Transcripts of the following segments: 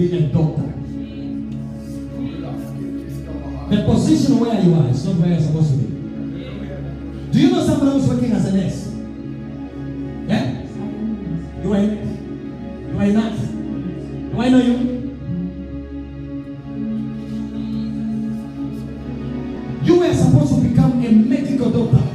be a doctor. The position where you are is not where you're supposed to be. Do you know somebody who's working as a nurse? Yeah? You are a nurse. Do I know you? You were supposed to become a medical doctor.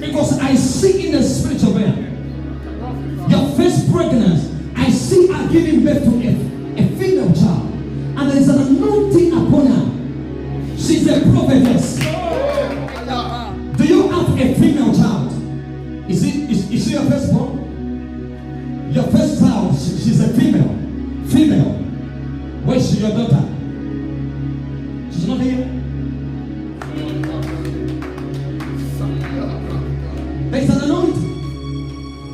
Because I see in the spiritual realm, your first pregnancy, I see her giving birth to a female child. And there is an anointing upon her. She's a prophetess. Do you have a female child? Is she your firstborn? Your first child, she's a female. Female. Where's your daughter? She's not here. There's an anointing.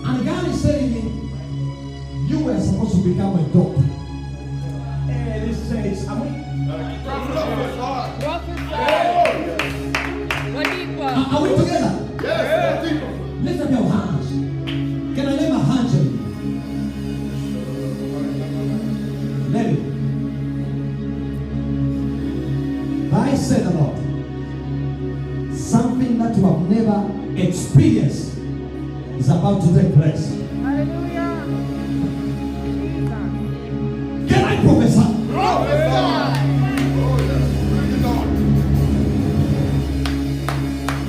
And God is telling me, you were supposed to become a doctor. And this says, are we together? Yes. Lift up your hands. Can I lay my hands on you? Let it. I said the Lord, something that you have never experienced is about to take place. Hallelujah. Can I prophesy?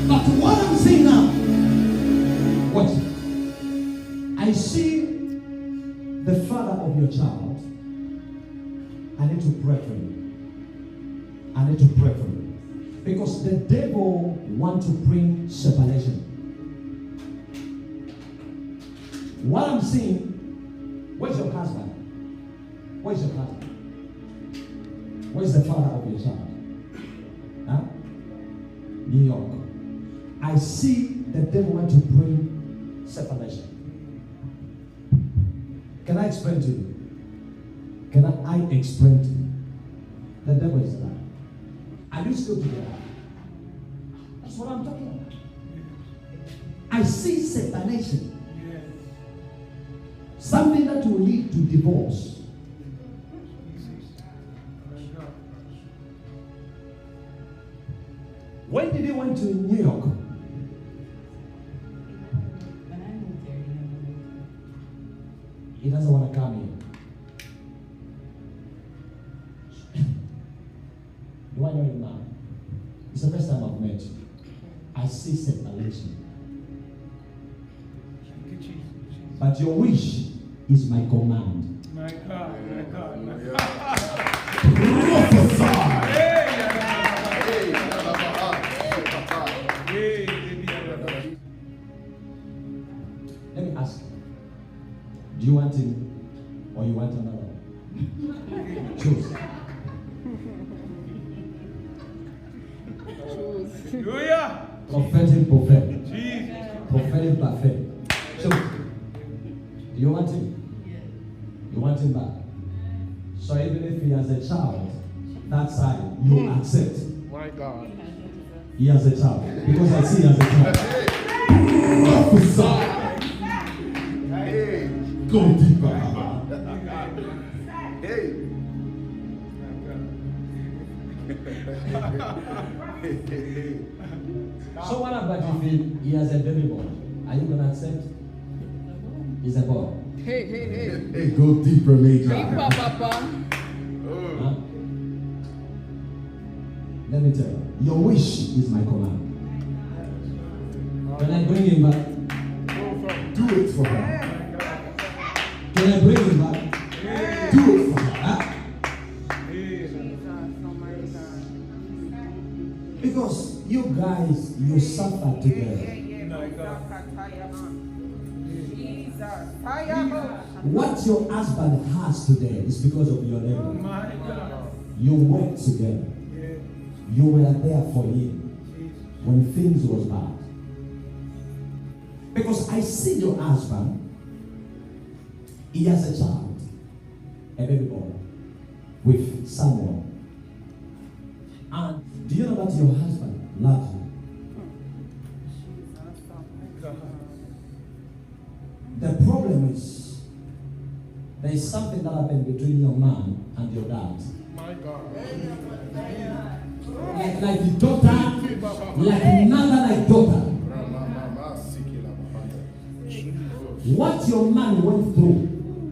But what I'm saying now, watch. I see the father of your child. I need to pray for you. I need to pray for you. Because the devil wants to bring separation. What I'm seeing, where's your husband? Where's your husband? Where's the father of your child? Huh? New York. I see the devil wants to bring separation. Can I explain to you? Can I explain to you? The devil is alive. Are you still together? That's what I'm talking about. I see separation. Something that will lead to divorce. When did he went to New York? When I moved there, He doesn't want to come here. Do I know him now? It's the first time I've met you. I see separation. But your wish is my command. My God, my God, my God. Let me ask you. Do you want him or you want another one? Choose. Hallelujah. Prophetic buffet. Jesus. Prophetic buffet. Choose. Do you want him? Yes. You want him back? So even if he has a child, that side, you accept. My God. He has a child. Because I see he has a child. Prophesy. Hey. Go deeper. Hey. So what about if he has a baby boy? Are you going to accept? He's a boy. Hey. Hey, go deeper, major. Hey, Papa. Huh? Let me tell you, your wish is my command. Can I bring him back? Do it for her. Can I bring him back? Do it for her. Huh? Because you guys, you suffer together. What your husband has today is because of your labor. My God. You work together. You were there for him when things was bad. Because I see your husband, he has a child, a baby boy, with someone. And do you know that your husband loves you? is something that happened between your man and your dad. My God. Like the daughter, like mother, like daughter. What your man went through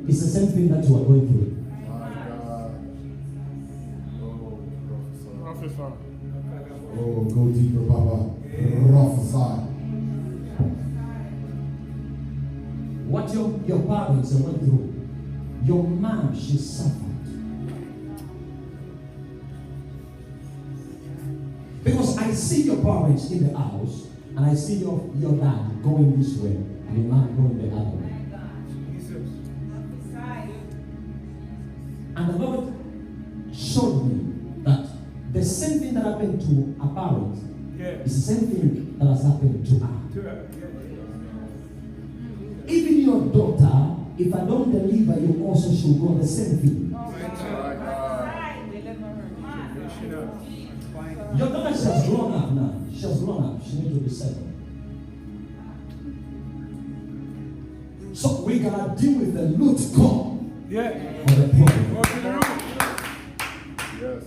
is the same thing that you are going through. My God. Oh, prophesy. Oh, go deeper, Papa. Prophesy. What your parents went through, your mom, she suffered. Because I see your parents in the house, and I see your dad going this way, and your mom going the other way. Jesus. And the Lord showed me that the same thing that happened to a parent is the same thing that has happened to her. Even your daughter, if I don't deliver, you also should go the same thing. Your daughter, she has grown up now. She has grown up. She needs to be settled. So we gotta deal with the root cause of the problem. Yes.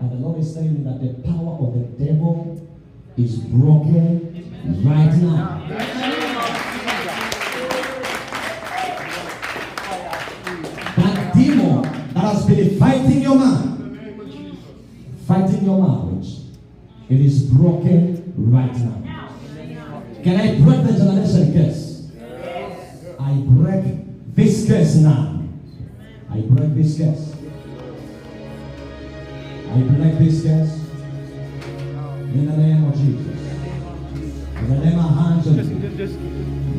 And the Lord is telling me that the power of the devil is broken right now. That demon that has been fighting your man, fighting your marriage, it is broken right now. Can I break the generation curse? I break this curse now. I break this curse. I break this curse in the name of Jesus. In the name of hands of Jesus.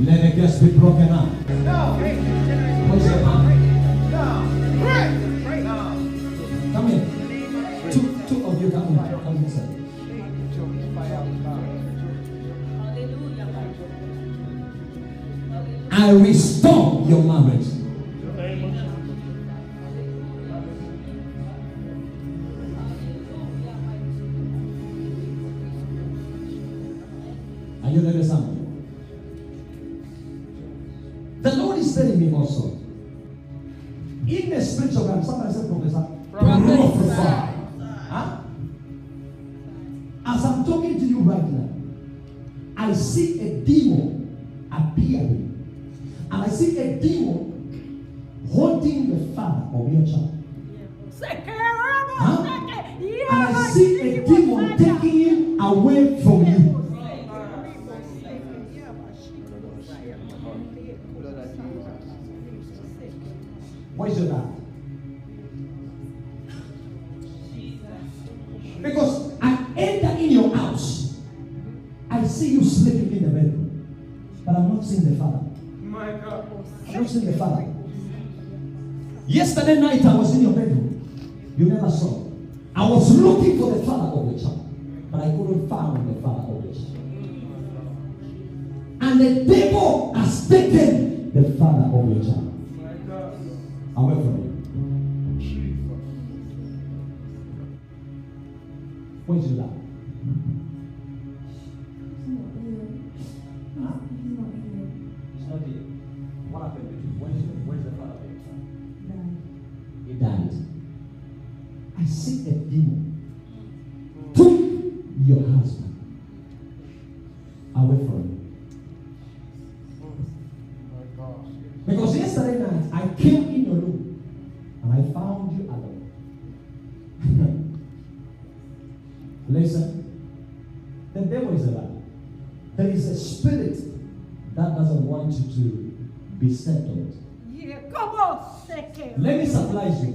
Let the curse be broken up. Where's your man? Come in. Two of you come in. Come inside. I restore your marriage. Are you ready, something? The Lord is telling me also. In the spiritual realm, somebody said, Professor, prophesy. Huh? As I'm talking to you right now, I see a demon appearing. And I see a demon holding the father of your child. Huh? And I see a demon taking him away from you. Where's your dad? Because I enter in your house, I see you sleeping in the bedroom, but I'm not seeing the father. My God. I'm not seeing the father. Yesterday night I was in your bedroom. You never saw. I was looking for the father of the child, but I couldn't find the father of the child. And the devil has taken the father of your child away from you. Where's your dad? Huh? It's not here. What happened with you? Where's the father of your child? He died. I see a demon took your husband away from you. Because yesterday night I came in your room and I found you alone. Listen, the devil is a liar. There is a spirit that doesn't want you to be settled. Let me surprise you.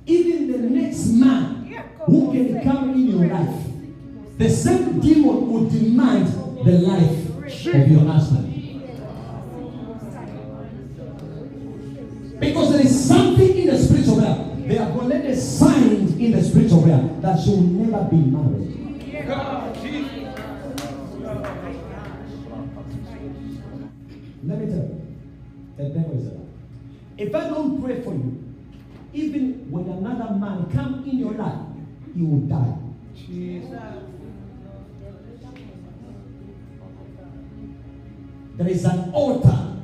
Even the next man who can come in your life, the same demon will demand the life of your husband. Because there is something in the spiritual realm. They have already signed in the spiritual realm that she will never be married. Let me tell you, the devil is a liar. If I don't pray for you, even when another man comes in your life, he will die. There is an altar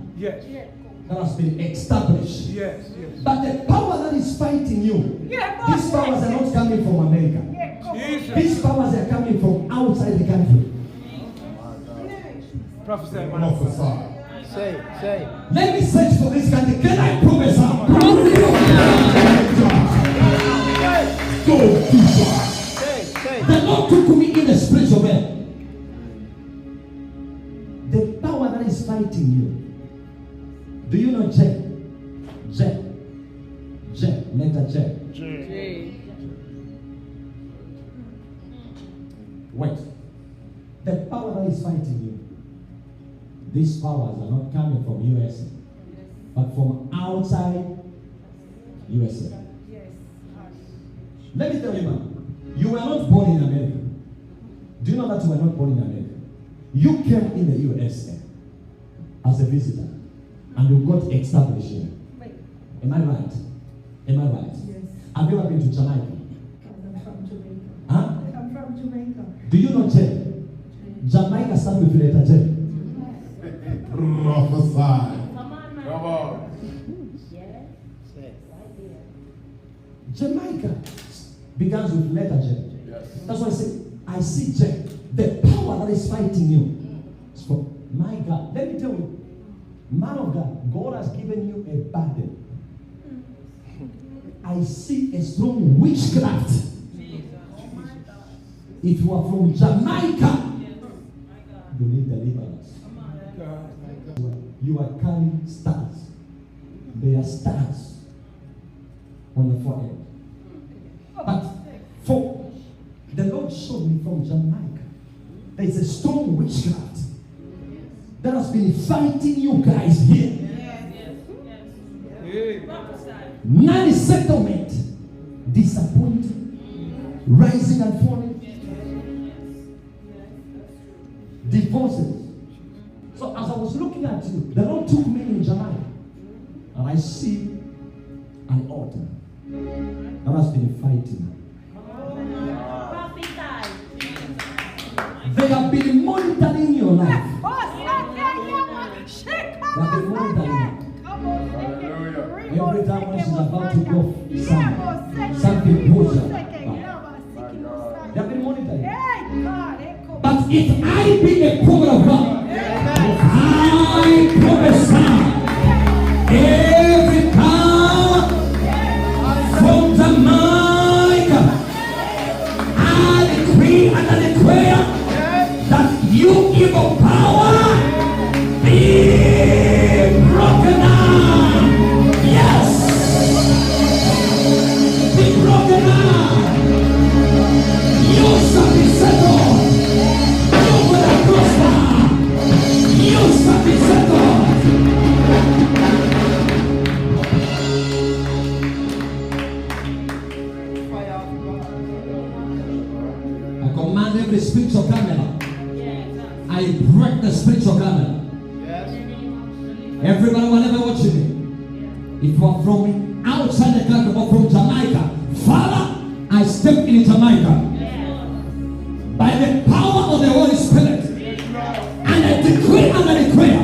that has been established. Yes, yes. But the power that is fighting you, these powers are not coming from America. Jesus. These powers are coming from outside the country. Prophesy. Prophesy. Say. Let me search for this country. Can I prophesy? Go deeper. The Lord took me in the spiritual realm. The power that is fighting you. Do you know J? Letter J. Wait. The power that is fighting you. These powers are not coming from USA, but from outside USA. Let me tell you, man, you were not born in America. Do you know that you were not born in America? You came in the USA as a visitor, and you got established here. Am I right? Am I right? Yes. Have you ever been to Jamaica? I'm from Jamaica. Huh? I'm from Jamaica. Do you know J? Jamaica starts with letter J. Prophesy. Come on. Jamaica begins with letter J. Yes. That's why I see J. The power that is fighting you. So, my God, let me tell you, man of God, God has given you a burden. I see a strong witchcraft. If you are from Jamaica, you need deliverance. You are carrying stars. They are stars on your forehead. But for the Lord showed me from Jamaica, there is a strong witchcraft that has been fighting you guys here. Non-settlement, disappointing, rising and falling, divorces. So as I was looking at you, the Lord took me in Jamaica, and I see an altar that has been fighting. They have been monitoring your life. They have been monitoring you. Every time when she's about to go, something pulls her back. They have been monitoring you. But if I be a prophet of God, I prophesy every power from Jamaica, I decree and I declare that you evil power be broken down. Yes, be broken down. You shall be settled. You will prosper. You shall be settled. I command every spiritual camera. I break the spiritual camera. Everybody, whenever watching me, if you are from outside the country or from Jamaica, Father, I step in Jamaica by the power of the Holy Spirit, and I decree and I declare,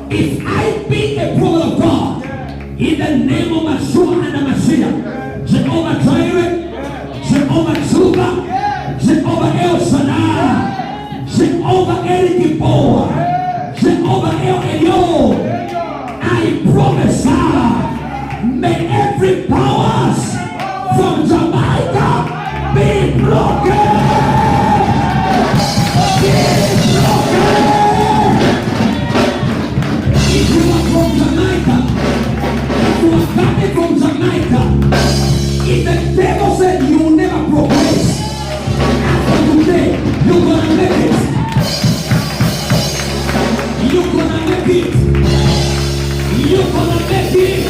if I be a prophet of God, in the name of Yeshua and the Messiah, Jehovah Jireh, Jehovah Tshuva, Jehovah El Shaddai, Jehovah El Gibor, Jehovah El Elyon, I prophesy, may every powers from Jamaica be broken. Be broken. If you are from Jamaica, if you are coming from Jamaica, if the devil said you will never progress, after today, you're gonna make it. You're gonna make it. You're gonna make it.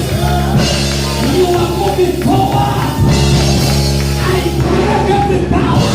You are moving forward. I break every power